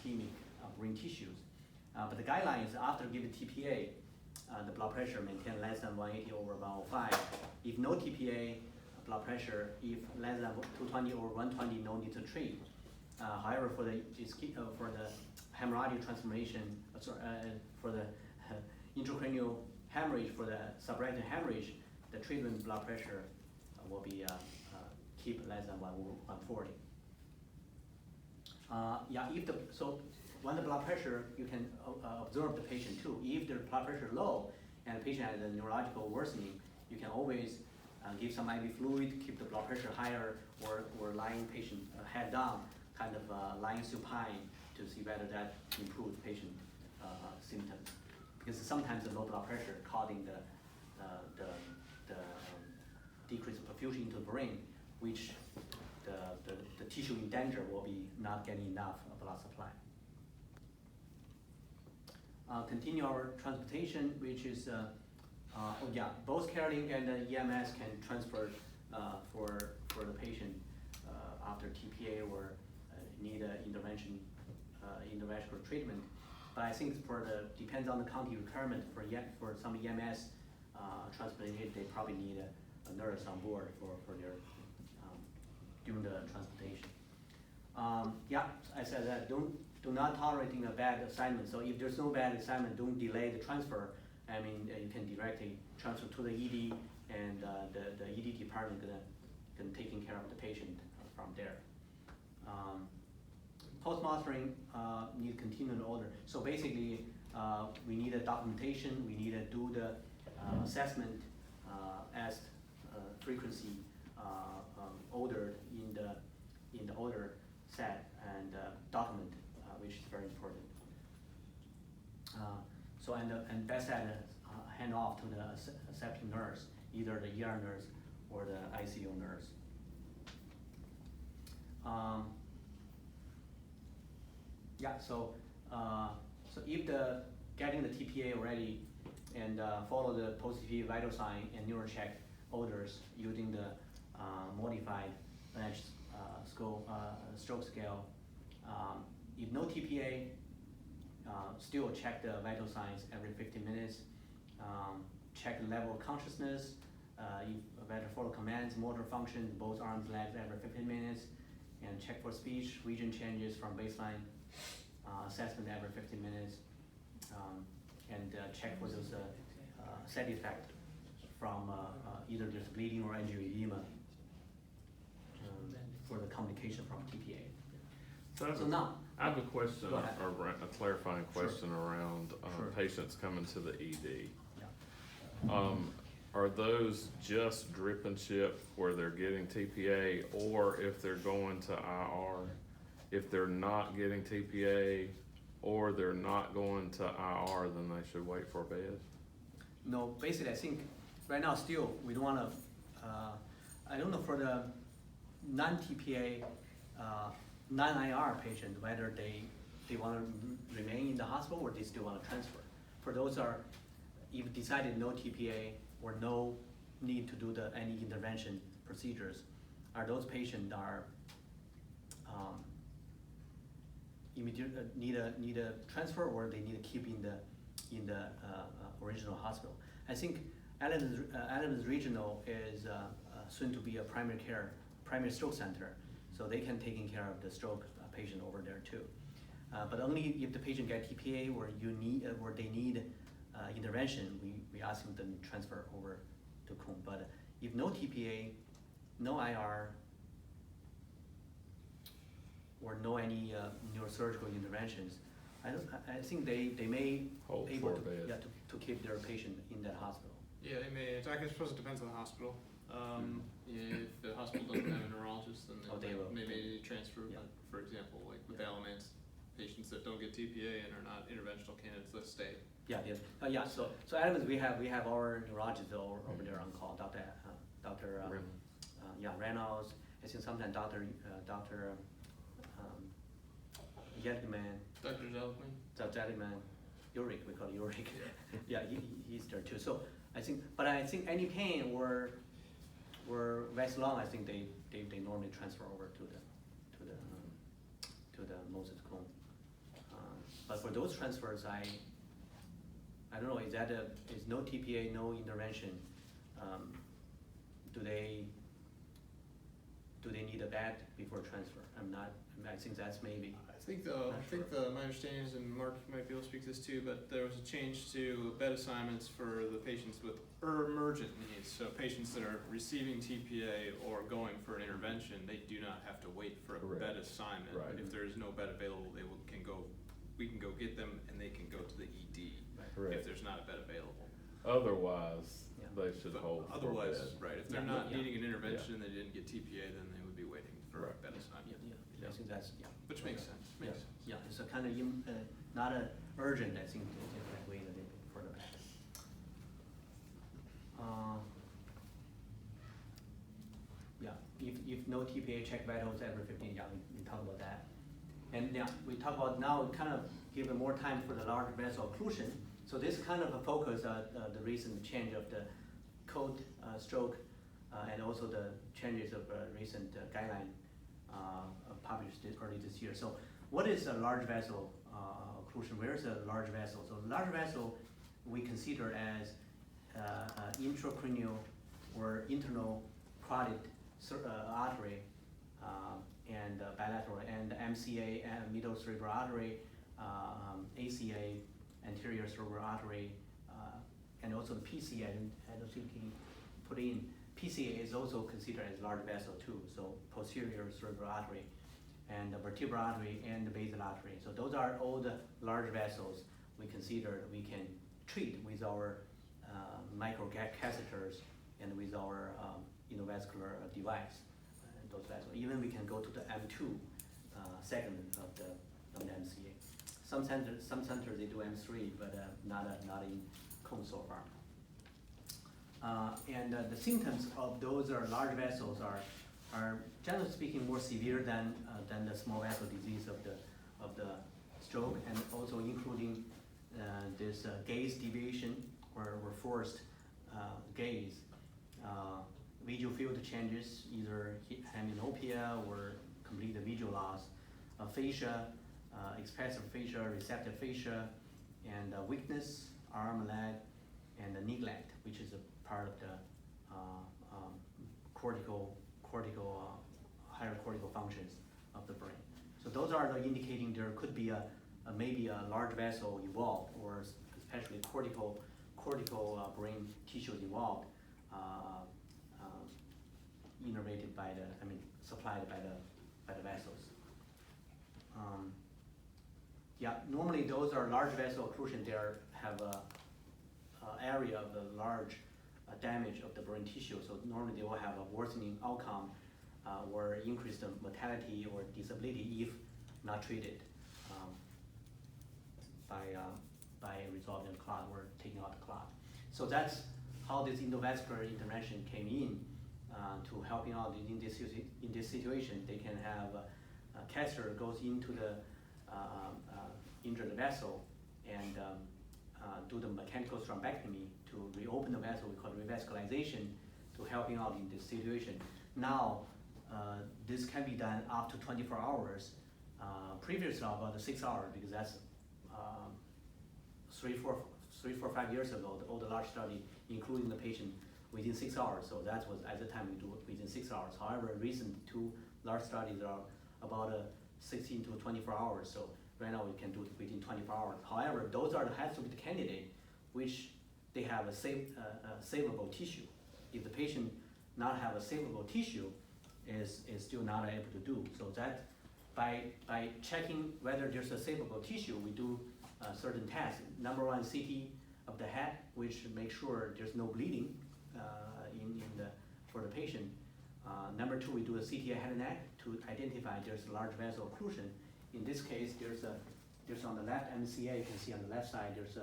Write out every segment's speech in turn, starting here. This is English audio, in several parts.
ischemic brain tissues. But the guideline is after giving TPA, the blood pressure maintain less than 180 over 105. If no TPA, blood pressure, if less than 220 over 120, no need to treat. However, for the hemorrhagic transformation, for the intracranial hemorrhage, for the subretinal hemorrhage, the treatment blood pressure will be keep less than 140. When the blood pressure, you can observe the patient too. If the blood pressure is low and the patient has a neurological worsening, you can always give some IV fluid, keep the blood pressure higher, or lying patient head down, kind of lying supine to see whether that improves patient symptoms. Because sometimes the low blood pressure causing the decreased perfusion into the brain, which the tissue in danger will be not getting enough blood supply. Continue our transportation, which is both CareLink and EMS can transfer for the patient after TPA or need intervention, interventional treatment. But I think depends on the county requirement for some EMS transportation, they probably need a nurse on board for their during the transportation. I said that do not tolerating a bad assignment. So if there's no bad assignment, don't delay the transfer. I mean, you can directly transfer to the ED, and the ED department can taking care of the patient from there. Post-monitoring need continued order. So basically, we need a documentation. We need to do the assessment as frequency ordered in the order set and document, which is very important. And best hand off to the accepting nurse, either the ER nurse or the ICU nurse. So if getting the TPA already and follow the post-TPA vital sign and neurocheck orders using the modified Lynch stroke scale. If no TPA, still check the vital signs every 15 minutes. Check the level of consciousness. If better follow commands, motor function, both arms, legs every 15 minutes, and check for speech, region changes from baseline. Assessment every 15 minutes, and check for those side effect from either there's bleeding or angioedema for the communication from TPA. So now, I have a question, Go ahead. or a clarifying question around Sure. patients coming to the ED. Yeah. Are those just drip and chip where they're getting TPA, or if they're going to IR, if they're not getting TPA, or they're not going to IR, then they should wait for a bed? No, basically, I think right now still we don't want to. I don't know for the non-TPA, non-IR patient whether they want to remain in the hospital or they still want to transfer. For those if decided no TPA or no need to do any intervention procedures, are those patients immediate need a transfer or they need to keep in the original hospital. I think Adams Regional is soon to be a primary stroke center, so they can taking care of the stroke patient over there too. But only if the patient get TPA or they need intervention, we ask them to transfer over to Coombe. But if no TPA, no IR, or no any neurosurgical interventions, I think they may Hold able for a bed. to keep their patient in that hospital. Yeah, they may. I suppose it depends on the hospital. If the hospital doesn't have a neurologist, then they may need to transfer. Yeah. But for example, like with Alamance, patients that don't get TPA and are not interventional candidates, let's stay. So Adams, we have our neurologist over there on call, Dr. Reynolds. I think sometimes Dr. Yedman. Dr. Zelkman? Ulrich, we call it Ulrich. Yeah, he's there too. So I think any pain or very long, I think they normally transfer over to the Moses Cone. for those transfers, I don't know, is no TPA, no intervention, do they need a bed before transfer? I think that's maybe. My understanding is, and Mark might be able to speak to this too, but there was a change to bed assignments for the patients with emergent needs. So patients that are receiving TPA or going for an intervention, they do not have to wait for a Correct. bed assignment. Right. If there is no bed available, we can go get them and they can go to the ED Correct. if there's not a bed available. Otherwise, Yeah. they should But hold. for otherwise, bed. right, if they're Yeah, not yeah. needing an intervention and they didn't get TPA, then they would be waiting for a Right. bed assignment. I think that's, Which makes sense, makes sense. Yeah, it's a kind of, not a urgent, I think, if I wait a little bit for the bed. Yeah, if no TPA, check vitals every 15, yeah, we talk about that. And yeah, we talk about now, kind of give it more time for the large vessel occlusion. So this kind of a focus, the recent change of the code stroke, and also the changes of recent guideline published early this year. So what is a large vessel occlusion? Where is a large vessel? So large vessel we consider as intracranial or internal carotid artery and bilateral, and MCA and middle cerebral artery, ACA anterior cerebral artery, and also the PCA. I don't think he put in. PCA is also considered as large vessel too. So posterior cerebral artery, and the vertebral artery, and the basal artery. So those are all the large vessels we consider we can treat with our micro catheters and with our endovascular device. Those vessels. Even we can go to the M2 segment of the MCA. Some centers they do M3, but not in Cone so far. And the symptoms of those large vessels are generally speaking more severe than the small vessel disease of the stroke, and also including this gaze deviation or forced gaze, visual field changes, either hemianopia or complete visual loss, fascia, expressive fascia, receptive fascia, and weakness, arm, leg, and neglect, which is a part of the higher cortical functions of the brain. So those are the indicating there could be maybe a large vessel involved, or especially cortical brain tissues involved, innervated by supplied by the vessels. Yeah, normally those are large vessel occlusion. They have a area of the large damage of the brain tissue. So normally they will have a worsening outcome or increased mortality or disability if not treated by resolving the clot or taking out the clot. So that's how this endovascular intervention came in to helping out in this situation. They can have a catheter goes into the injured vessel and do the mechanical thrombectomy to reopen the vessel. We call it revascularization, to helping out in this situation. Now, this can be done up to 24 hours. Previously about 6 hours, because that's 5 years ago, the older large study, including the patient within 6 hours. So that was at the time we do it within 6 hours. However, recent 2 large studies are about 16 to 24 hours. So right now we can do it within 24 hours. However, those has to be the candidate which they have a savable tissue. If the patient not have a savable tissue, is still not able to do. So that by checking whether there's a savable tissue, we do certain tests. Number one, CT of the head, which makes sure there's no bleeding for the patient. Number two, we do a CT head and neck to identify there's a large vessel occlusion. In this case, there's on the left MCA. You can see on the left side there's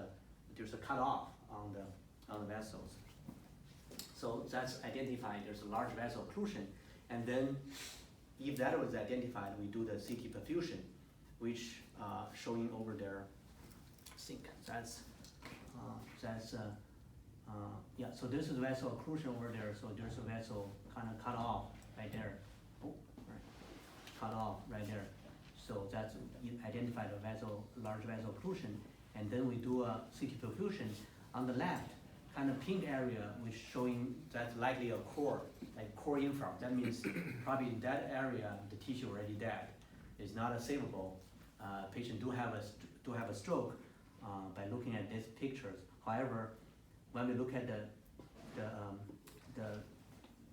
a cutoff on the vessels. So that's identified. There's a large vessel occlusion, and then if that was identified, we do the CT perfusion, which showing over there. I think that's yeah. So this is vessel occlusion over there. So there's a vessel kind of cut off right there. Oh, right. Cut off right there. So that's identify the large vessel occlusion, and then we do a CT perfusion on the left, kind of pink area, which showing that's likely a core, like core infarct. That means probably in that area the tissue already dead. It's not a savable. Patient do have a stroke by looking at these pictures. However, when we look at the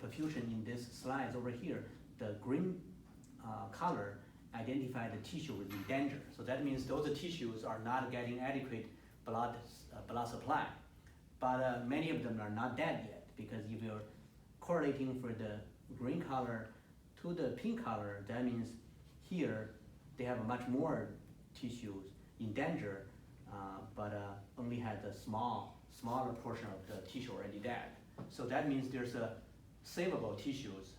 perfusion in this slides over here, the green color identify the tissue with danger. So that means those tissues are not getting adequate blood supply. But many of them are not dead yet, because if you're correlating for the green color to the pink color, that means here they have much more tissues in danger, but only has a smaller portion of the tissue already dead. So that means there's a savable tissues.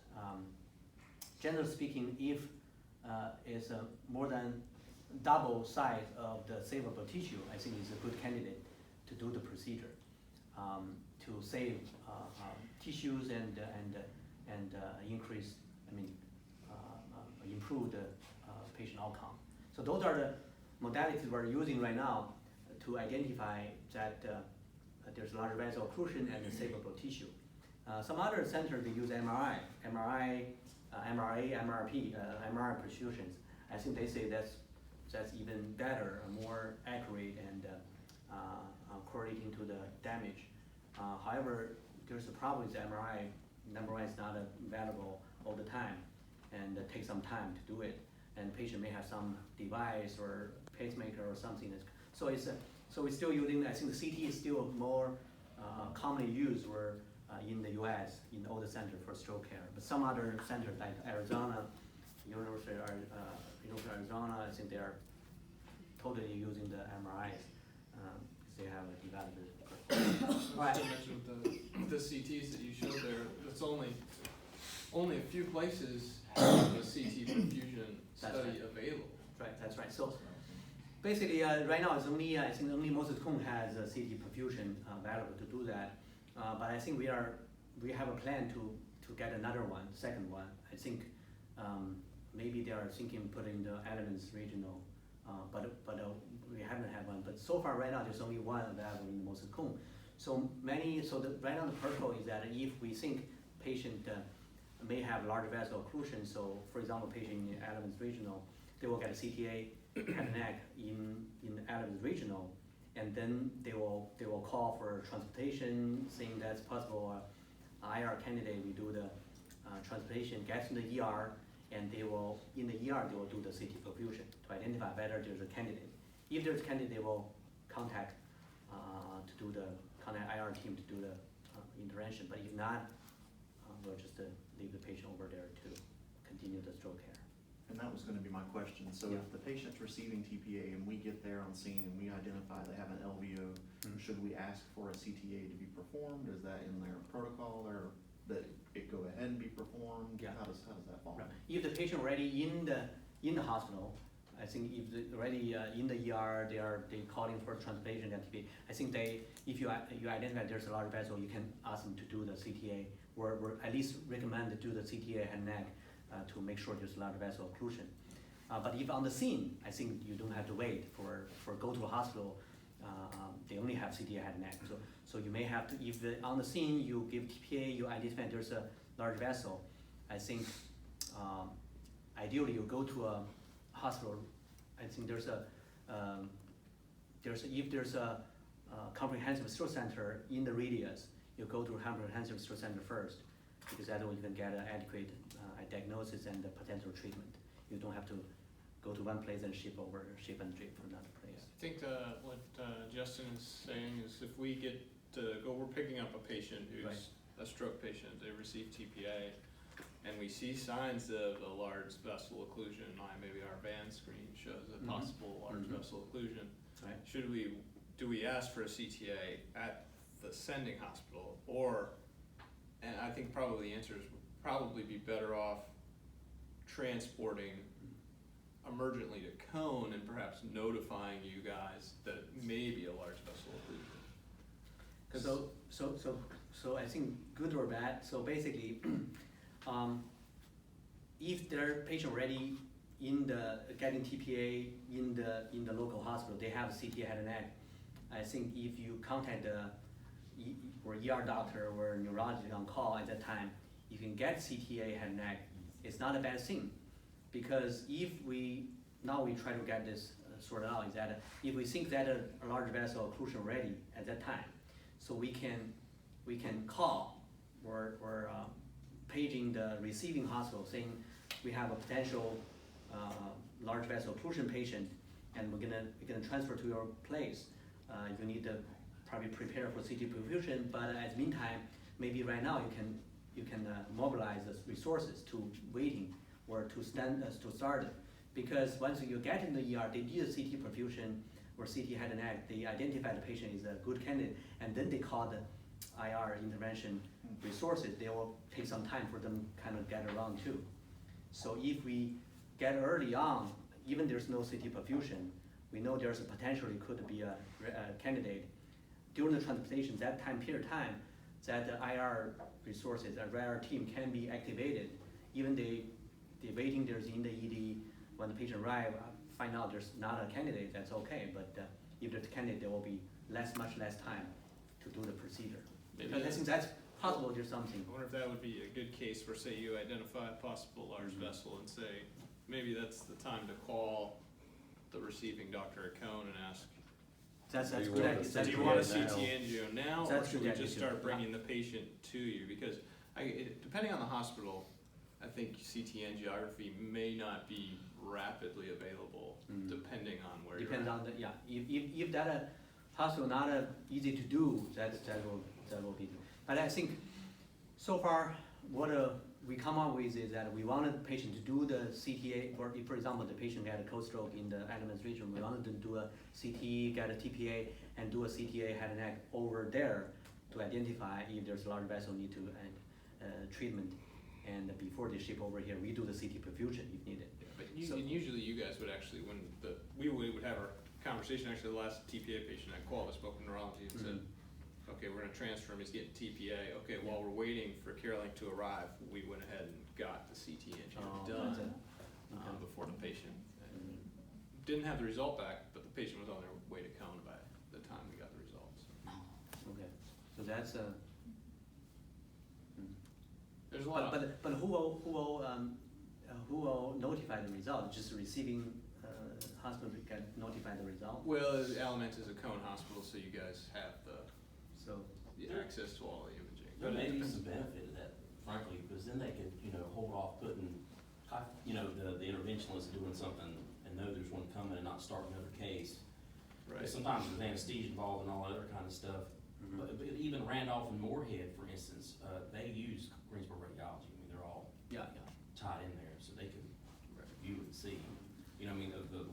Generally speaking, if it's more than double size of the savable tissue, I think it's a good candidate to do the procedure to save tissues and increase, improve the patient outcome. So those are the modalities we're using right now to identify that there's large vessel occlusion and a savable tissue. Some other centers, they use MRI, MRP, MRI perfusions. I think they say that's even better, more accurate, and correlating to the damage. However, there's a problem with MRI. Number one, it's not available all the time, and it takes some time to do it. And patient may have some device or pacemaker or something. So we're still using. I think the CT is still more commonly used in the U.S. in all the centers for stroke care. But some other centers like Arizona, University of Arizona, I think they are totally using the MRIs. They have developed it. Right. You mentioned the CTs that you showed there. That's only a few places have a CT perfusion study available. Right, that's right. So basically, right now it's only I think only Moses Cone has a CT perfusion available to do that. But I think we have a plan to get another one, second one. I think maybe they are thinking putting the Elements Regional, but we haven't had one. But so far, right now, there's only one available in Moses Cone. Right now the protocol is that if we think patient may have large vessel occlusion, so for example, patient in Elements Regional, they will get a CTA head and neck in Elements Regional, and then they will call for transportation, saying that's possible. IR candidate, we do the transportation, gets in the ER, and in the ER they will do the CT perfusion to identify whether there's a candidate. If there's a candidate, they will contact IR team to do the intervention. But if not, we'll just leave the patient over there to continue the stroke care. And that was going to be my question. So if the patient's receiving TPA and we get there on scene and we identify they have an LVO, should we ask for a CTA to be performed? Is that in their protocol, or that it go ahead and be performed? Yeah. How does that fall? Right. If the patient already in the hospital, I think if they already in the ER, they calling for transplantation and TPA. I think if you identify there's a large vessel, you can ask them to do the CTA, or at least recommend to do the CTA head and neck to make sure there's large vessel occlusion. But if on the scene, I think you don't have to wait for go to a hospital. They only have CTA head and neck. So you may have to, if on the scene you give TPA, you identify there's a large vessel. I think ideally you go to a hospital. I think if there's a comprehensive stroke center in the radius, you go to a comprehensive stroke center first, because that way you can get an adequate diagnosis and potential treatment. You don't have to go to one place and ship and drip from another place. I think what Justin is saying is if we get we're picking up a patient who's a stroke patient, they receive TPA, and we see signs of a large vessel occlusion. Maybe our band screen shows a possible large vessel occlusion. Right. Do we ask for a CTA at the sending hospital, and I think probably the answer is we'd probably be better off transporting emergently to Cone and perhaps notifying you guys that it may be a large vessel occlusion. So I think good or bad. So basically, if their patient already in the, getting TPA in the local hospital, they have CTA head and neck. I think if you contact the or ER doctor or neurologist on call at that time, you can get CTA head and neck. It's not a bad thing, because if now we try to get this sorted out, is that if we think that a large vessel occlusion ready at that time, so we can call or paging the receiving hospital saying we have a potential large vessel occlusion patient, and we're gonna transfer to your place. You need to probably prepare for CT perfusion, but at the meantime, maybe right now you can mobilize the resources to waiting or to start it. Because once you get in the ER, they do a CT perfusion or CT head and neck, they identify the patient is a good candidate, and then they call the IR intervention resources. They will take some time for them kind of get around too. So if we get early on, even there's no CT perfusion, we know there's a potentially could be a candidate. During the transplantation, that period of time, that the IR resources, the IR team can be activated. Even the waiting there's in the ED, when the patient arrive, find out there's not a candidate, that's okay. But if there's a candidate, there will be much less time to do the procedure. Maybe Because I think that's possible, there's something. I wonder if that would be a good case where, say, you identify a possible large vessel and say, maybe that's the time to call the receiving doctor at Cone and ask, That's Do you good want idea. the That's do you good want a idea. CT angio now, or That's should good we just idea. start bringing the patient to you? Because depending on the hospital, I think CT angiography may not be rapidly available, depending on where Depends you're at. on the, yeah, if that hospital not easy to do, that will be. But I think so far, what we come up with is that we wanted the patient to do the CTA, or if, for example, the patient had a cold stroke in the Adams region, we wanted to do a CT, get a TPA, and do a CTA head and neck over there to identify if there's a large vessel need to treatment. And before they ship over here, we do the CT perfusion if needed. But So- and usually you guys would actually, when we would have our conversation, actually the last TPA patient I called, I spoke to neurology and said, okay, we're gonna transfer him, he's getting TPA. Okay, while we're waiting for CareLink to arrive, we went ahead and got the CT angio Oh, done that's it. before the patient. Didn't have the result back, but the patient was on their way to Cone by the time we got the results. Okay, so that's There's a lot of, but who will notify the result? Just receiving hospital can notify the result. well, Alamance is a Cone hospital, so you guys have the So access to all the imaging. There But may it be depends. some benefit to that, frankly, because then they could, hold off putting, the interventionist doing something and know there's one coming and not start another case. Right. Because sometimes there's anesthesia involved and all that other kind of stuff. But even Randolph and Moorhead, for instance, they use Greensboro Radiology. I mean, they're all yeah. tied in there, so they can view and see. The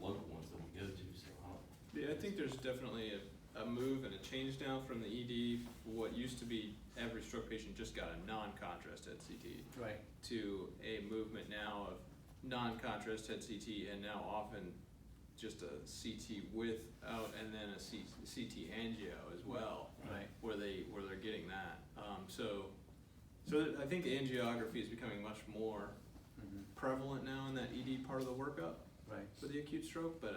local ones that we go to, so I don't. Yeah, I think there's definitely a move and a change now from the ED, what used to be every stroke patient just got a non-contrast head CT, Right. to a movement now of non-contrast head CT and now often just a CT without and then a CT angio as well, Right. where they're getting that. So I think the angiography is becoming much more prevalent now in that ED part of the workup Right. for the acute stroke, but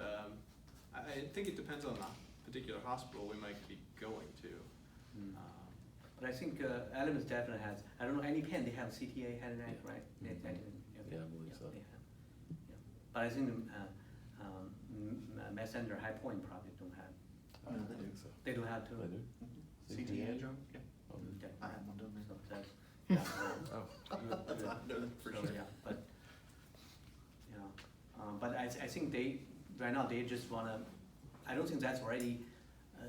I think it depends on the particular hospital we might be going to. But I think Elements definitely has. I don't know any pen they have CTA head and neck, right? Yeah, I believe so. They have. Yeah. But I think Mass Center High Point probably don't have. Oh, I they do. think so. They don't have to. They do? CT angio? Yeah, Okay. I have one done So there. that's, yeah. Oh, That's I know that for So, sure. yeah, but, but I think right now, they just wanna, I don't think that's already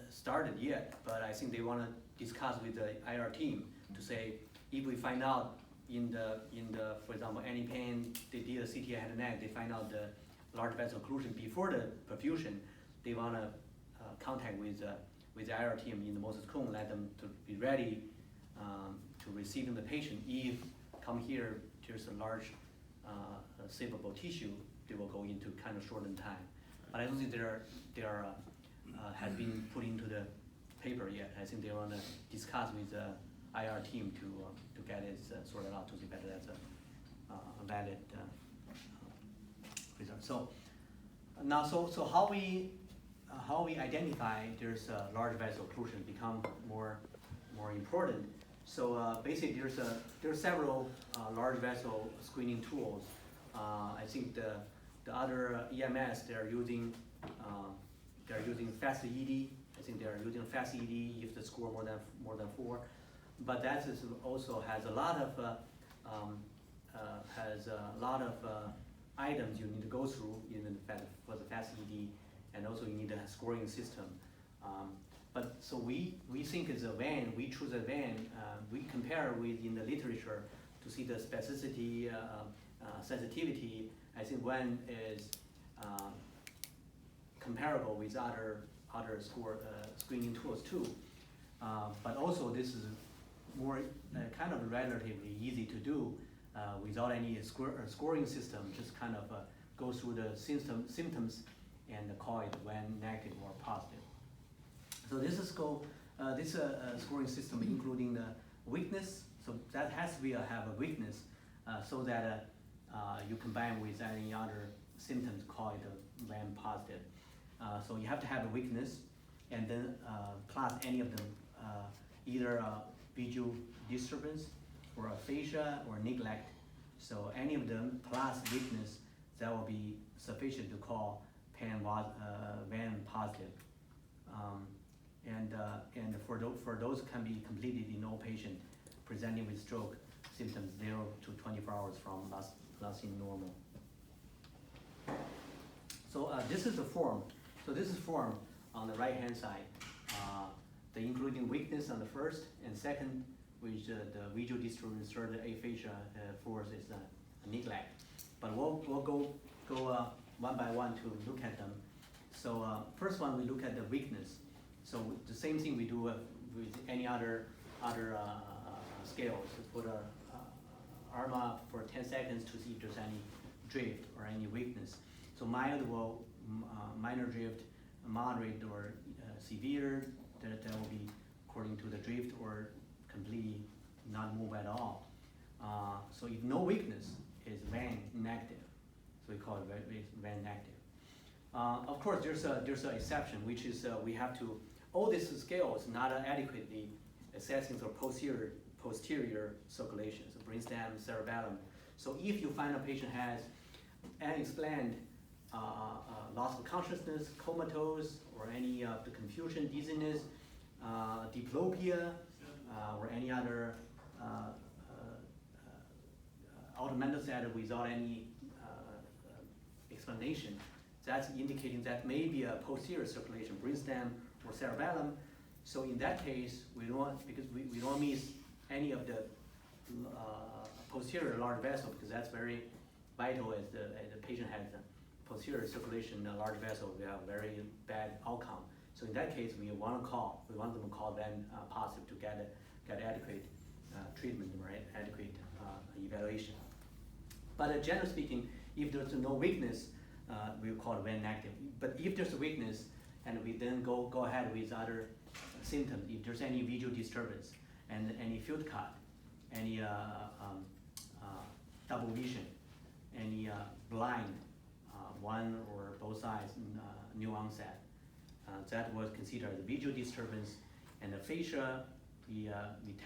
started yet, but I think they wanna discuss with the IR team to say, if we find out in the, for example, any pain, they did a CT head and neck, they find out the large vessel occlusion before the perfusion, they wanna contact with the IR team in the Moses Cone, let them to be ready to receiving the patient. If come here, there's a large savable tissue, they will go into kind of shortened time. But I don't think they are has been put into the paper yet. I think they wanna discuss with the IR team to get it sorted out to see whether that's a valid preserved. So now, so how we identify there's a large vessel occlusion become more important. So basically, there are several large vessel screening tools. I think the other EMS they're using FastED. I think they're using FastED if the score more than 4. But that is also has a lot of items you need to go through for the FastED, and also you need a scoring system. But so we think it's a VAN. We choose a VAN. We compare with in the literature to see the specificity, sensitivity. I think VAN is comparable with other screening tools too. But also this is more kind of relatively easy to do without any scoring system. Just kind of go through the symptoms and call it when negative or positive. So this is scoring system including the weakness. So that has to be have a weakness so that you combine with any other symptoms, call it when positive. So you have to have a weakness, and then plus any of them, either a visual disturbance or aphasia or neglect. So any of them plus weakness, that will be sufficient to call VAN positive. And for those can be completed in all patient presenting with stroke symptoms 0 to 24 hours from last in normal. So this is the form. So this is form on the right hand side. The including weakness on the first, and second, which the visual disturbance, third aphasia, fourth is neglect. But we'll go one by one to look at them. So first one, we look at the weakness. So the same thing we do with any other scales. So put arm up for 10 seconds to see if there's any drift or any weakness. So mild will minor drift, moderate or severe. That will be according to the drift, or completely not move at all. So if no weakness is VAN negative, so we call it VAN negative. Of course, there's an exception, which is we have to. All these scales not adequately assessing the posterior circulation, so brainstem, cerebellum. So if you find a patient has unexplained loss of consciousness, comatose, or any of the confusion, dizziness, diplopia, or any other automental status without any explanation, that's indicating that maybe a posterior circulation, brainstem or cerebellum. So in that case, we don't miss any of the posterior large vessel, because that's very vital as the patient has a posterior circulation, a large vessel, we have very bad outcome. So in that case, we want them to call VAN positive to get adequate treatment or adequate evaluation. But generally speaking, if there's no weakness, we call it VAN negative. But if there's a weakness, and we then go ahead with other symptoms, if there's any visual disturbance and any field cut, any double vision, any blind, one or both sides, new onset, that was considered a visual disturbance. And aphasia, we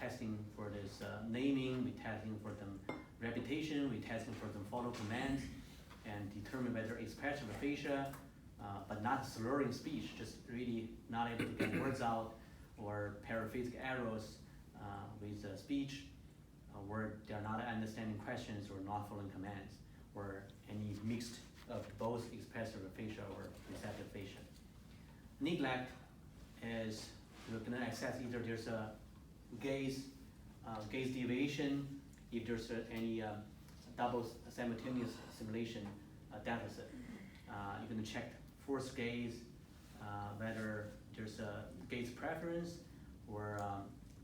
testing for this naming, we testing for them repetition, we testing for them follow commands, and determine whether expression of aphasia, but not slurring speech, just really not able to get words out, or paraphasic errors with speech, where they're not understanding questions or not following commands, or any mixed of both expressive aphasia or receptive aphasia. Neglect is we're going to assess either there's a gaze deviation, if there's any double simultaneous simulation deficit. You're going to check forced gaze, whether there's a gaze preference, or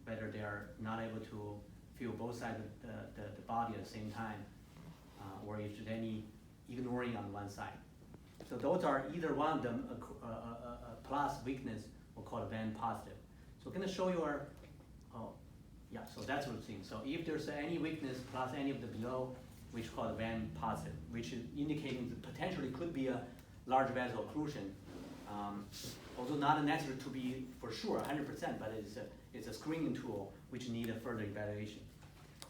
whether they are not able to feel both sides of the body at the same time, or if there's any ignoring on one side. So those are either one of them, a plus weakness, we'll call it VAN positive. So I'm going to show you so that's what we're seeing. So if there's any weakness plus any of the below, which is called VAN positive, which is indicating that potentially could be a large vessel occlusion. Although not necessary to be for sure 100%, but it's a screening tool which need a further evaluation.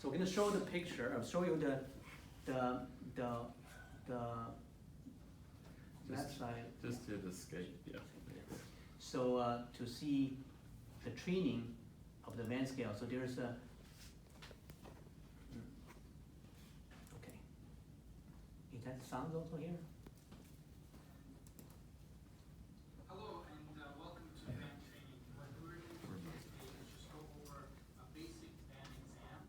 So we're going to show the picture. I'll show you the left side. Just hit escape, yeah. So to see the training of the van scale, so there's a, okay. Is that sound also here? Hello and welcome to van training. What we're going to do today is just go over a basic van exam.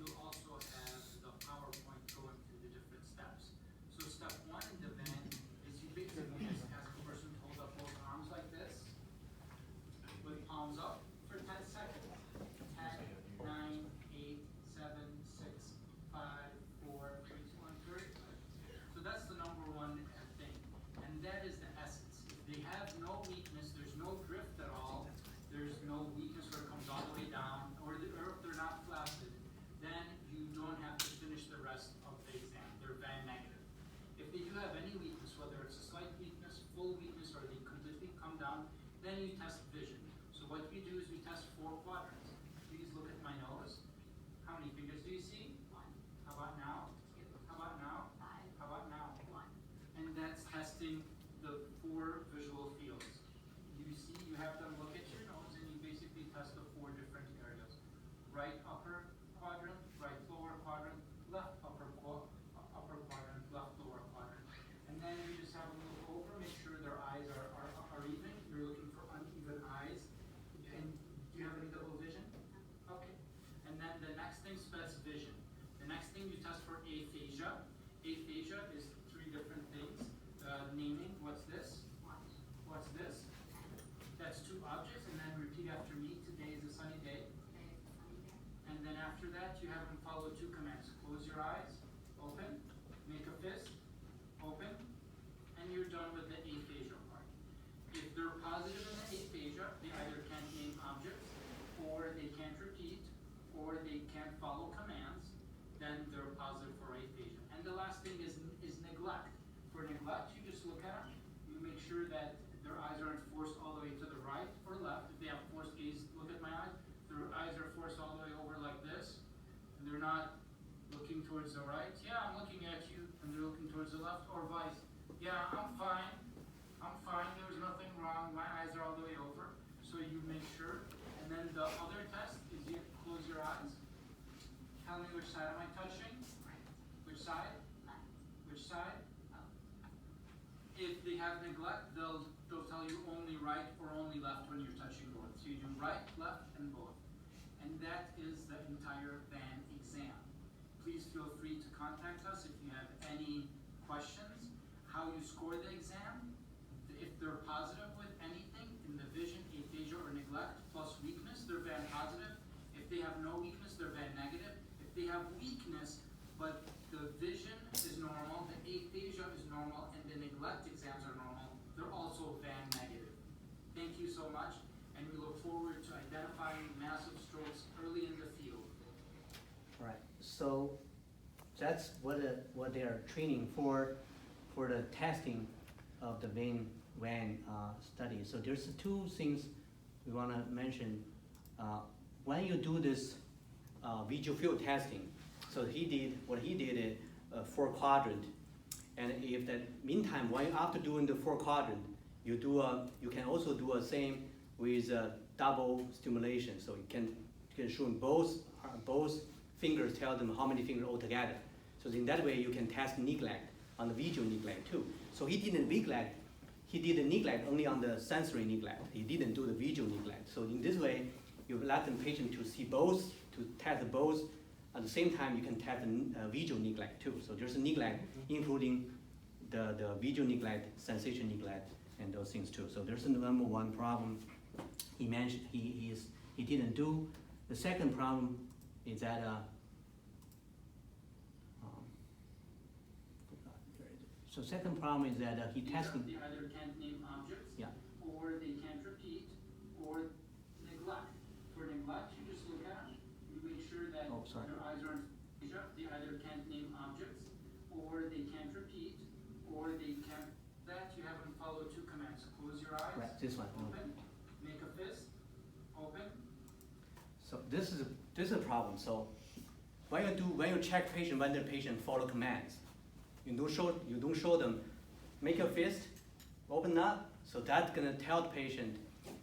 You'll also have the PowerPoint going through the different steps. So step one in the van is you basically just ask a person to hold up both arms like this, with palms up for 10 seconds. 10, 9, 8, 7, 6, 5, 4, 3, 2, 1, 3. So that's the number one thing. And that is the essence. If they have no weakness, there's no drift at all, there's no weakness where it comes all the way down, or if they're not flaccid, then you don't have to finish the rest of the exam. They're van negative. If they do have any weakness, whether it's a slight weakness, full weakness, or they completely come down, then you test vision. So what we do is we test 4 quadrants. Please look at my nose. How many fingers do you see? 1. How about now? 2. How about now? 5. How about now? 1. And that's testing the 4 visual fields. You see, you have them look at your nose and you basically test the 4 different areas. Right upper quadrant, right lower quadrant, left upper quadrant, left lower quadrant. And then you just have them look over, make sure their eyes are even. You're looking for uneven eyes. And do you have any double vision? Okay. And then the next thing, that's vision. The next thing you test for aphasia. Aphasia is 3 different things. Naming, what's this? What's this? That's 2 objects, and then repeat after me. Today is a sunny day. And then after that, you have them follow 2 commands. Close your eyes, open, make a fist, open, and you're done with the aphasia part. If they're positive in the aphasia, they either can't name objects, or they can't repeat, or they can't follow commands, then they're positive for aphasia. And the last thing is neglect. For neglect, you just look at them, you make sure that their eyes aren't forced all the way to the right or left. If they have forced gaze, look at my eyes, their eyes are forced all the way over like this, and they're not looking towards the right. Yeah, I'm looking at you, and they're looking towards the left, or vice. Yeah, I'm fine, there's nothing wrong, my eyes are all the way over. So you make sure, and then the other test is you close your eyes. Tell me which side am I touching? Which side? Which side? If they have neglect, they'll tell you only right or only left when you're touching both. So you do right, left, and both. And that is the entire van exam. Please feel free to contact us if you have any questions. How you score the exam, if they're positive with anything in the vision, aphasia, or neglect, plus weakness, they're van positive. If they have no weakness, they're van negative. If they have weakness, but the vision is normal, the aphasia is normal, and the neglect exams are normal, they're also van negative. Thank you so much, and we look forward to identifying massive strokes early in the field. All right, so that's what they are training for the testing of the van study. So there's 2 things we want to mention. When you do this visual field testing, so what he did is 4 quadrant, and if that meantime, after doing the 4 quadrant, you can also do a same with double stimulation. So you can show both fingers, tell them how many fingers altogether. So in that way, you can test neglect on the visual neglect too. So he did the neglect only on the sensory neglect. He didn't do the visual neglect. So in this way, you let the patient to see both, to test both. At the same time, you can test the visual neglect too. So there's a neglect, including the visual neglect, sensation neglect, and those things too. So there's the number 1 problem he mentioned he didn't do. The second problem is that so second problem is that he tested. They either can't name objects, Yeah. or they can't repeat, or neglect. For neglect, you just look at them, you make sure that Oh, sorry. their eyes are in aphasia. They either can't Close your eyes. Right, this one. Open. Make a fist. Open. So this is a problem. So when you check patient, when the patient follow commands, you don't show them make a fist, open up. So that's gonna tell the patient,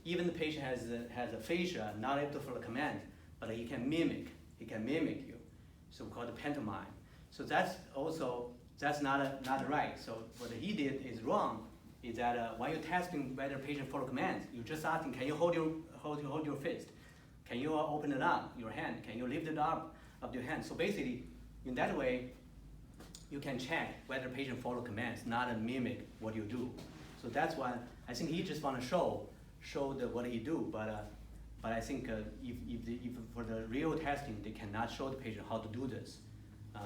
even the patient has a fascia, not able to follow the command, but he can mimic you. So we call it pantomime. So that's not right. So what he did is wrong. Is that when you're testing whether patient follow commands, you're just asking, can you hold your fist? Can you open it up, your hand? Can you lift it up of your hand? So basically, in that way, you can check whether patient follow commands, not mimic what you do. So that's why I think he just want to show what he do, but I think if for the real testing, they cannot show the patient how to do this.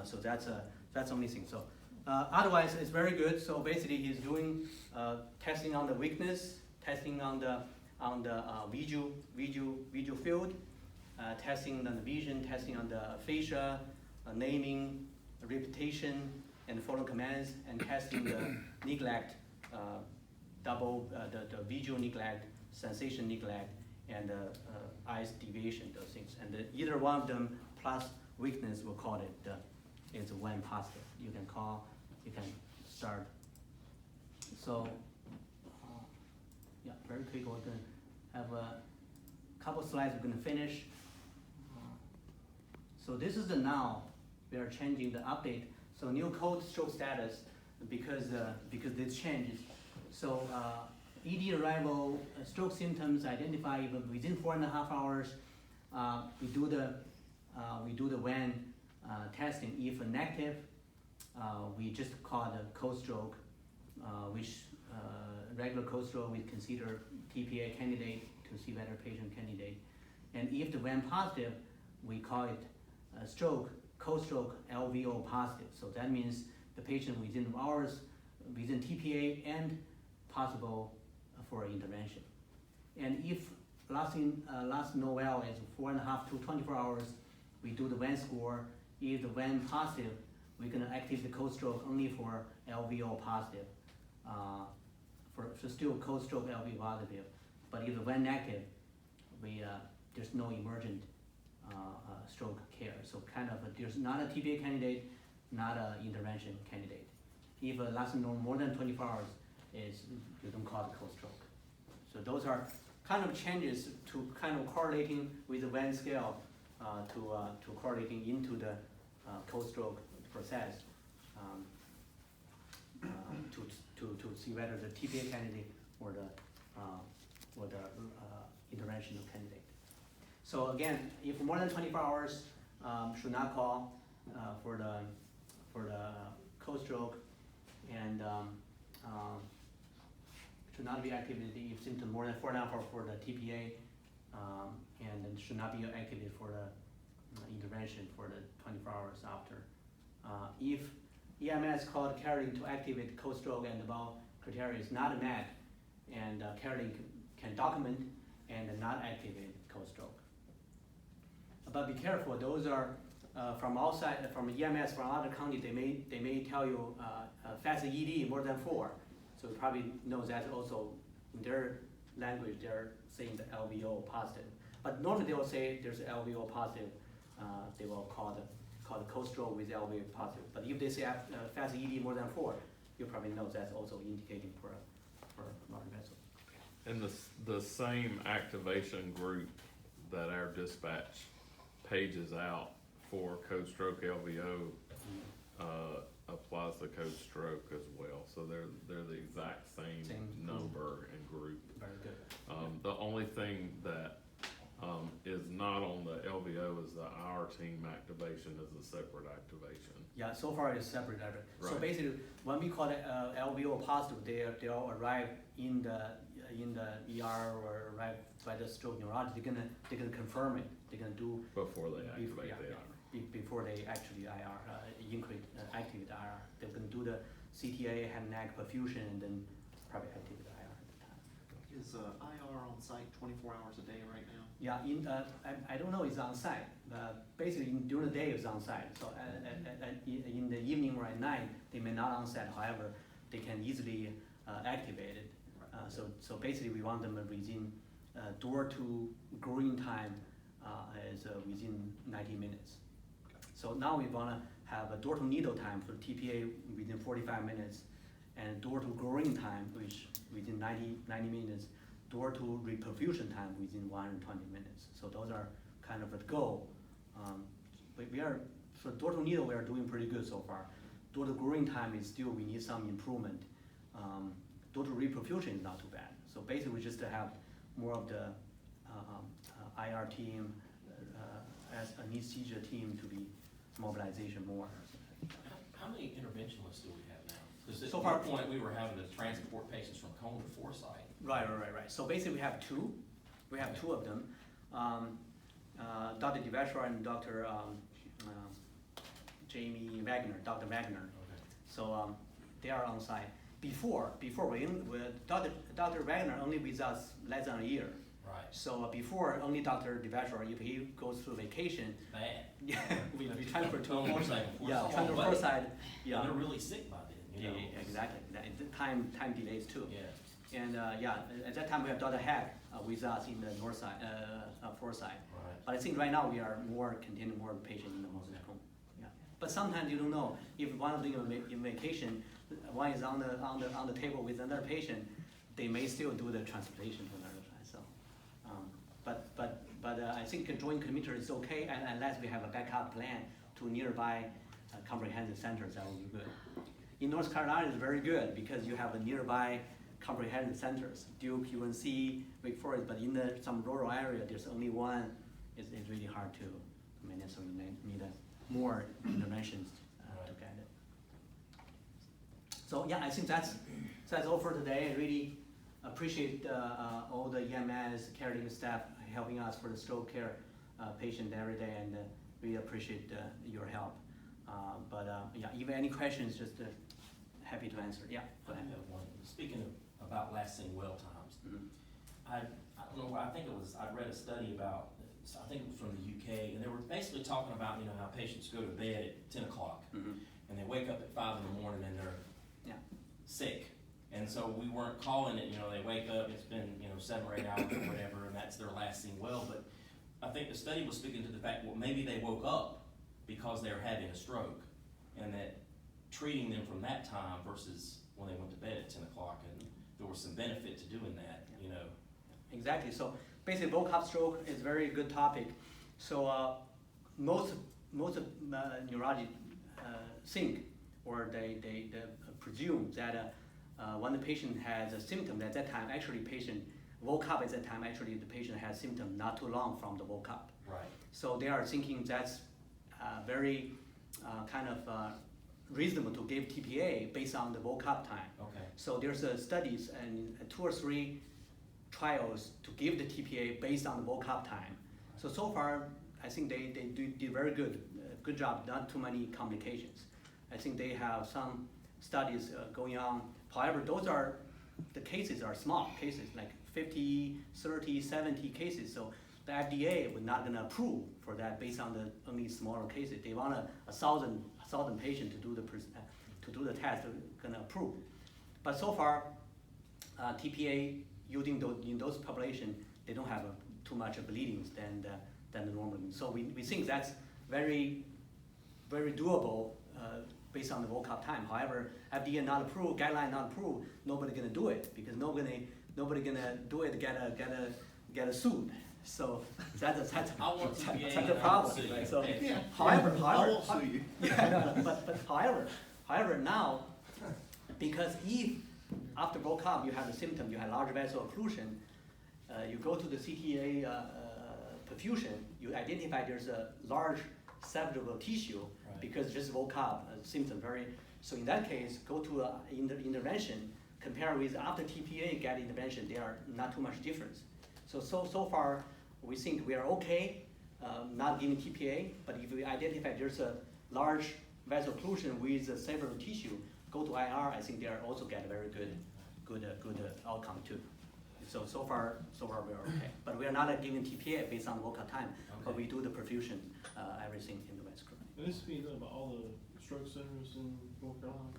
So that's the only thing. So otherwise, it's very good. So basically, he's doing testing on the weakness, testing on the visual field, testing on the vision, testing on the fascia, naming, repetition, and follow commands, and testing the neglect, the visual neglect, sensation neglect, and eyes deviation, those things. And either one of them plus weakness, we'll call it is when positive. You can start. So yeah, very quick. We're gonna have a couple slides. We're gonna finish. So this is the now. We are changing the update. So new code stroke status because this changes. So ED arrival, stroke symptoms identified within 4.5 hours. We do the when testing. If negative, we just call the code stroke, which regular code stroke we consider TPA candidate to see whether patient candidate. And if the when positive, we call it stroke, code stroke LVO positive. So that means the patient within hours, within TPA and possible for intervention. And if last NOEL is 4.5 to 24 hours, we do the when score. If the when positive, we're gonna activate the code stroke only for LVO positive. So still code stroke LVO positive. But if the when negative, there's no emergent stroke care. So kind of there's not a TPA candidate, not an intervention candidate. If it lasts more than 24 hours, you don't call it code stroke. So those are kind of changes to kind of correlating with the when scale to correlating into the code stroke process to see whether the TPA candidate or the interventional candidate. So again, if more than 24 hours, should not call for the code stroke, and should not be activated if symptom more than 4.5 hours for the TPA, and then should not be activated for the intervention for the 24 hours after. If EMS called carrying to activate code stroke and about criteria is not met, and carrying can document and not activate code stroke. But be careful; those are from outside, from EMS, from other county. They may tell you fast ED more than 4. So you probably know that also in their language they're saying the LVO positive. But normally they will say there's LVO positive. They will call the code stroke with LVO positive. But if they say fast ED more than 4, you probably know that's also indicating for large vessel. And the same activation group that our dispatch pages out for code stroke LVO applies to code stroke as well. So they're the exact same number and group. Very good. The only thing that is not on the LVO is the our team activation is a separate activation. Yeah, so far it's separate. So Right. basically, when we call it LVO positive, they all arrive in the ER or arrive by the stroke neurologist. They're gonna confirm it. They're gonna do Before they activate the IR. before they actually activate the IR. They're gonna do the CTA, head and neck perfusion, and then probably activate the IR at the time. Is IR on site 24 hours a day right now? Yeah, I don't know it's on site. Basically, during the day it's on site. So in the evening or at night, they may not on site. However, they can easily activate it. So basically, we want them within door to growing time is within 90 minutes. So now we want to have a door to needle time for TPA within 45 minutes, and door to growing time, which within 90 minutes, door to reperfusion time within 120 minutes. So those are kind of a goal. We are, for door to needle, we are doing pretty good so far. Door to growing time is still, we need some improvement. Door to reperfusion is not too bad. So basically, we just have more of the IR team, as anesthesia team to be mobilization more. How many interventionalists do we have now? Because at So one far- point, we were having to transport patients from Cone to Forsyth. Right. So basically, we have two. We have two of them. Dr. DeVashar and Dr. Jamie Wagner, Dr. Wagner. Okay. So they are on site. Before Dr. Wagner only with us less than a year. Right. So before only Dr. DeVashar, if he goes through vacation, Bad. yeah, we transfer to Go Forsyth. yeah, Forsyth. transfer But- Forsyth. Yeah, And they're really sick by then, you yeah, know? exactly. The time delays too. Yeah, And at that time we have Dr. Hack with us in the north side, Forsyth. right. But I think right now we are more containing more patients in the Moses Cone. Yeah. But sometimes you don't know if one of them in vacation, one is on the table with another patient, they may still do the transportation to another side. So, but I think a joint commuter is okay, and unless we have a backup plan to nearby comprehensive centers, that will be good. In North Carolina, it's very good because you have a nearby comprehensive centers, Duke, UNC, Wake Forest, but in some rural area, there's only one. It's really hard to manage, so you need more interventions to get it. So yeah, I think that's all for today. I really appreciate all the EMS care team staff helping us for the stroke care patient every day, and really appreciate your help. Yeah, if any questions, just happy to answer. Yeah, go I ahead. have one. Speaking about lasting well times, Mhm. I don't know, I think it was, I read a study about, I think it was from the UK, and they were basically talking about, you know, how patients go to bed at 10 o'clock, Mhm. and they wake up at 5 in the morning and they're Yeah. sick. And so we weren't calling it, you know, they wake up, it's been, you know, 7 or 8 hours or whatever, and that's their lasting well. But I think the study was speaking to the fact, well, maybe they woke up because they were having a stroke, and that treating them from that time versus when they went to bed at 10 o'clock, and there was some benefit to doing that, you know. Exactly. So basically, vocab stroke is a very good topic. So most neurologists think, or they presume that when the patient has a symptom at that time, actually patient woke up at that time. Actually, the patient has symptom not too long from the woke up. Right. So they are thinking that's very kind of reasonable to give TPA based on the woke up time. Okay. So there's studies and 2 or 3 trials to give the TPA based on the woke up time. So far, I think they did very good job, not too many complications. I think they have some studies going on. However, the cases are small cases, like 50, 30, 70 cases. So the FDA would not gonna approve for that based on the only smaller cases. They want 1,000 patients to do the test, they're gonna approve. But so far, TPA using in those population, they don't have too much bleedings than the normal. So we think that's very, very doable based on the woke-up time. However, FDA not approved, guideline not approved, nobody gonna do it because nobody gonna do it get a sued. So that's I want TPA that's a problem. and I Right? want So, to see it. however, I won't sue you. yeah, but however now, because if after woke-up you have the symptom, you have large vessel occlusion, you go to the CTA perfusion, you identify there's a large salvageable tissue Right. because just woke up, symptom very. So in that case, go to intervention. Compare with after TPA get intervention, there are not too much difference. So far, we think we are okay, not giving TPA. But if we identify there's a large vessel occlusion with a salvageable tissue, go to IR. I think they are also get a very good outcome too. So far we are okay. But we are not giving TPA based on woke-up time, but Okay. we do the perfusion, everything in the West Carolina. And this is being done by all the stroke centers in North Carolina?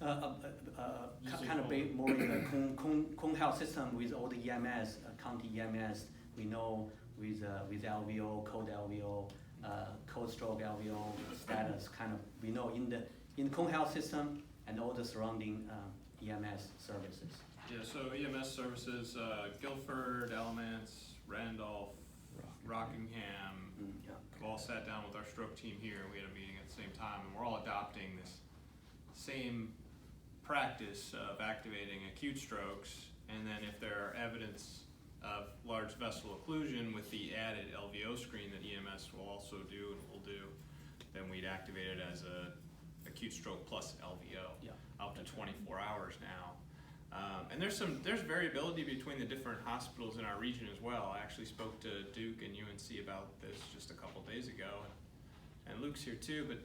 Kind of more in the Kong Health system with all the EMS, county EMS, we know with LVO, code LVO, code stroke LVO status, kind of, we know in Kong Health system and all the surrounding EMS services. Yeah, so EMS services, Guilford, Alamance, Randolph, Rockingham, Yeah. have all sat down with our stroke team here, and we had a meeting at the same time, and we're all adopting this same practice of activating acute strokes, and then if there are evidence of large vessel occlusion with the added LVO screen that EMS will also do and will do, then we'd activate it as a acute stroke plus LVO, Yeah. up to 24 hours now. And there's variability between the different hospitals in our region as well. I actually spoke to Duke and UNC about this just a couple days ago, and Luke's here too, but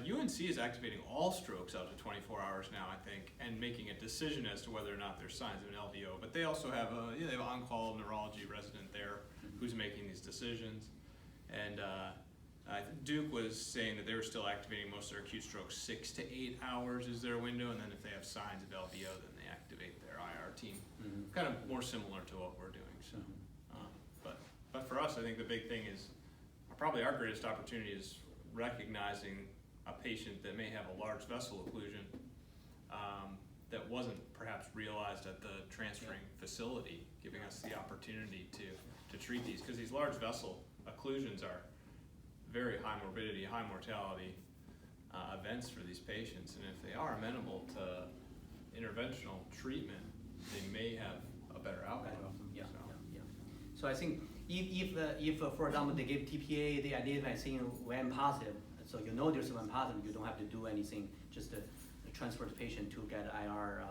UNC is activating all strokes up to 24 hours now, I think, and making a decision as to whether or not there's signs of an LVO. But they also have they have an on-call neurology resident there who's making these decisions. And Duke was saying that they were still activating most of their acute strokes 6 to 8 hours is their window, and then if they have signs of LVO, then they activate their IR team. Mhm. Kind of more similar to what we're doing. So, but for us, I think the big thing is probably our greatest opportunity is recognizing a patient that may have a large vessel occlusion that wasn't perhaps realized at the transferring facility, giving us the opportunity to treat these, because these large vessel occlusions are very high morbidity, high mortality events for these patients, and if they are amenable to interventional treatment, they may have a better outcome. Yeah, So. yeah. So I think if for example, they give TPA, they identify saying when positive, so you know there's one positive, you don't have to do anything, just transfer the patient to get IR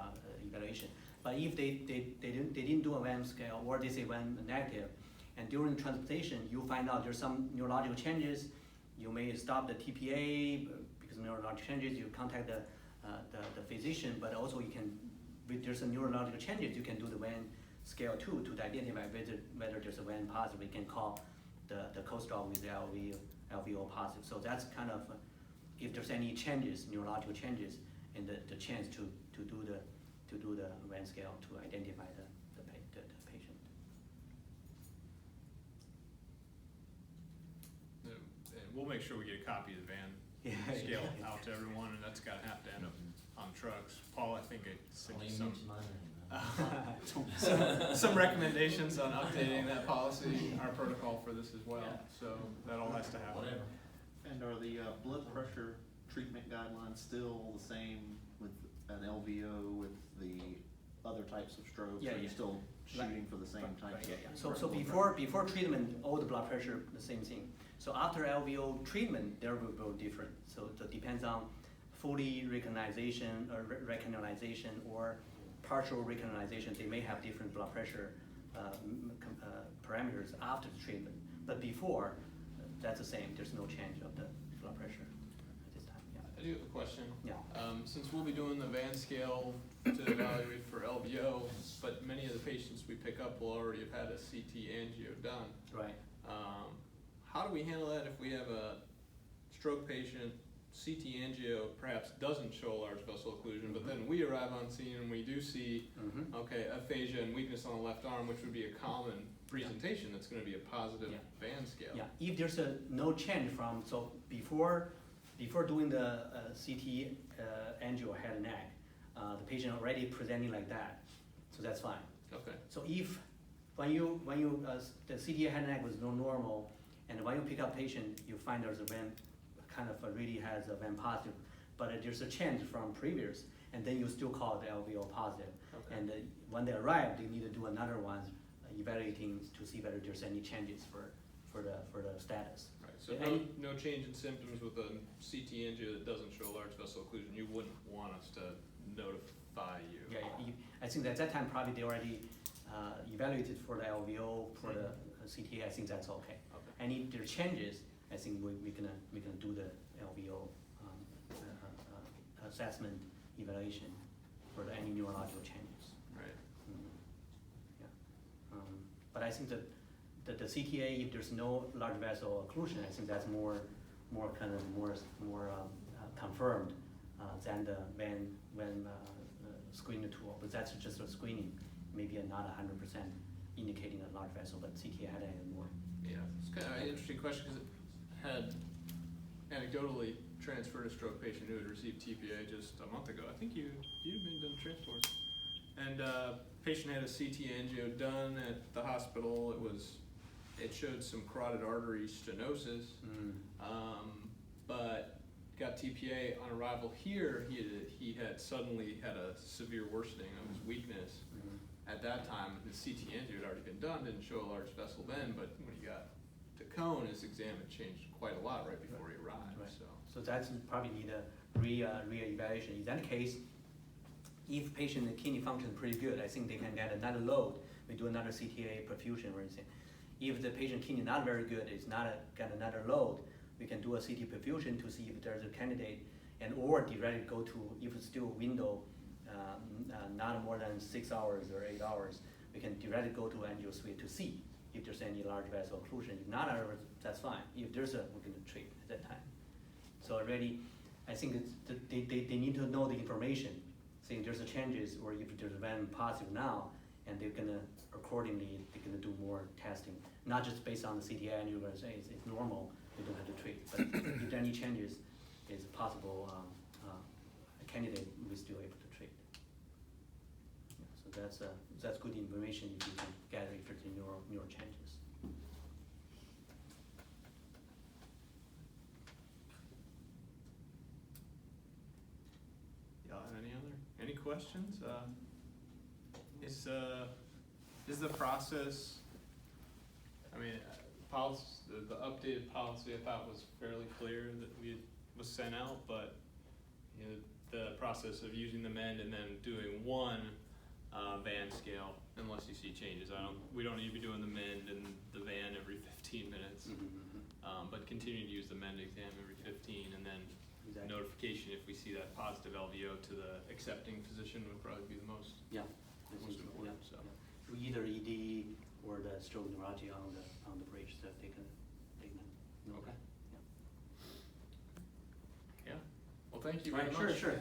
evaluation. But if they didn't do a WAM scale, or they say WAM negative, and during transplantation you find out there's some neurological changes, you may stop the TPA because of neurological changes. You contact the physician, but also you can, if there's some neurological changes, you can do the WAM scale too to identify whether there's a WAM positive. We can call the co-stroke with the LVO positive. So that's kind of if there's any changes, neurological changes, and the chance to do the WAM scale to identify the patient. And we'll make sure we get a copy of the van scale out to everyone, and that's gotta have to end up on trucks. Paul, I think I sent you some recommendations on updating that policy, our protocol for this as well, Yeah. so that all has to happen. Whatever. And are the blood pressure treatment guidelines still the same with an LVO with the other types of strokes? Yeah, Are you yeah. still shooting for the same types Yeah, of? yeah. So before treatment, all the blood pressure the same thing. So after LVO treatment, there will go different. So it depends on fully recognition or recognition or partial recognition. They may have different blood pressure parameters after the treatment, but before that's the same. There's no change of the blood pressure at this time. Yeah. I do have a question. Yeah. Since we'll be doing the van scale to evaluate for LVO, but many of the patients we pick up will already have had a CT angio done. Right. How do we handle that if we have a stroke patient, CT angio perhaps doesn't show a large vessel occlusion, but then we arrive on scene and we do see, Mm-hmm. okay, aphasia and weakness on the left arm, which would be a common presentation that's gonna be a positive Yeah. van scale. Yeah. If there's no change from before doing the CT angio head and neck, the patient already presenting like that, so that's fine. Okay, So if when you the CT head and neck was no normal, and when you pick up patient, you find there's a VAN kind of really has a VAN positive, but there's a change from previous, and then you still call it LVO positive. okay. And when they arrive, they need to do another one, evaluating to see whether there's any changes for the status. Right, so And- no change in symptoms with a CT angio that doesn't show large vessel occlusion, you wouldn't want us to notify you? Yeah, I think at that time probably they already evaluated for the LVO, for the CTA. I think that's okay. Okay. And if there are changes, I think we're gonna do the LVO assessment evaluation for any neurological changes. Right, Yeah. But I think that the CTA, if there's no large vessel occlusion, I think that's more confirmed than the when screening tool, but that's just a screening, maybe not 100% indicating a large vessel, but CTA had more. Yeah, it's kind of an interesting question, because it had anecdotally transferred a stroke patient who had received TPA just a month ago. I think you've been done transport. And patient had a CT angio done at the hospital. It showed some carotid artery stenosis, but got TPA on arrival here. He had suddenly had a severe worsening of his weakness. At that time, his CT angio had already been done, didn't show a large vessel then, but when he got to Cone, his exam had changed quite a lot right before he arrived, Right. so. So that's probably need a re-evaluation. In that case, if patient kidney function pretty good, I think they can get another load. We do another CTA perfusion or anything. If the patient kidney not very good, it's not got another load, we can do a CT perfusion to see if there's a candidate, and or directly go to, if it's still window, not more than 6 hours or 8 hours, we can directly go to angio suite to see if there's any large vessel occlusion. If not, that's fine. If there's we're gonna treat at that time. So already, I think they need to know the information, saying there's a changes, or if there's a random positive now, and they're gonna accordingly, they're gonna do more testing, not just based on the CTA, and you're gonna say it's normal, we don't have to treat. But if there are any changes, it's possible a candidate we're still able to treat. Yeah, so that's good information if you can gather if there's neural changes. Y'all have any questions? Is the process, I mean, policy, the updated policy I thought was fairly clear that was sent out, but, you know, the process of using the mend and then doing one van scale, unless you see changes. We don't need to be doing the mend and the van every 15 minutes, but continue to use the mend exam every 15, and then Exactly. notification if we see that positive LVO to the accepting physician would probably be the most important, so. Either ED or the stroke neurology on the bridge, so they can know Okay. that. Yeah, well, thank you Right, very much. sure.